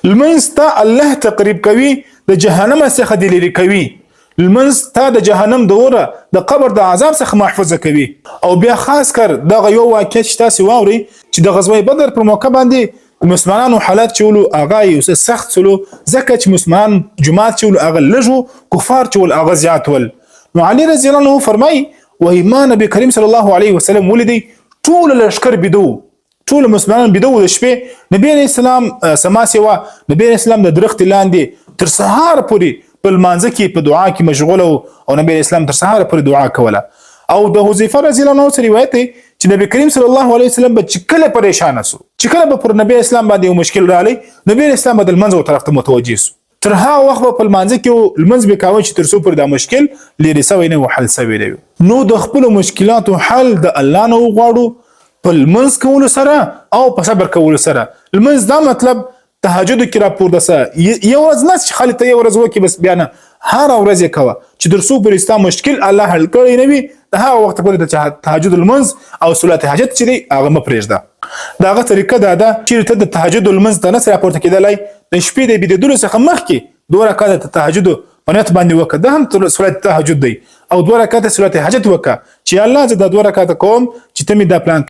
لمنځ ته الله تقریب کوي د جهنم څخه د لرې کوي. لمنځ ته د جهنم د اوره د قبر د عذاب څخه محفوظه کوي. او بیا خاص کر دغه یو واقع چې تاسو واوري چې د غزوه بدر پر موقع باندې مسلمانانو حالات چولو هغه یو سخت چولو ځکه چې مسلمان جماعت چولو هغه لږو کفار چول هغه زیات ول. نو علي رضی الله عنه فرمایي وایي ما نبی کریم صلی الله علیه وسلم ولیدی ټول لشکر بدو ټول مسلمانان بدو د شپې نبی علیہ السلام سماسي وا نبی علیہ السلام د درخت لاندې تر سهار پورې په لمانځه کې په دعا کې مشغول او نبی علیہ السلام تر سهار پورې دعا کوله. او د حذیفه رضی الله عنه سره روایت دی چې نبی کریم صلی الله علیه وسلم به چې کله پریشان سو چې کله به پر نبی اسلام باندې یو مشکل رالی نبی اسلام به د لمانځه طرف ته متوجه سو. تر هغه وخت په لمانځه کې لمانځ به کاوه چې تر څو پر دا مشکل لري سوی نه حل سوی دی. نو د خپل مشکلاتو حل د الله نه وغواړو په لمانځ کولو سره او په صبر کولو سره. لمانځ دا مطلب تهجد کې راپورته سه یو ورځ نه چې خالي ته یو ورځ وکي بس بیا نه هر ورځ یې کوه چې در څو پر استا مشکل الله حل کړی نه وي د هغه وخت پورې د تهجد المنځ او صلات حاجت چې دی هغه مه پرېږده. دغه طریقه دا ده چې ته د تهجد المنځ ته نه سره راپورته کېدلی د شپې د بېدېدلو څخه مخکې 2 رکعاته تهجد په نیت باندې وکړه دا هم صلات تهجد دی او 2 رکعاته صلات حاجت وکړه چې الله زه دا 2 رکعاته کوم چې ته مې دا پلان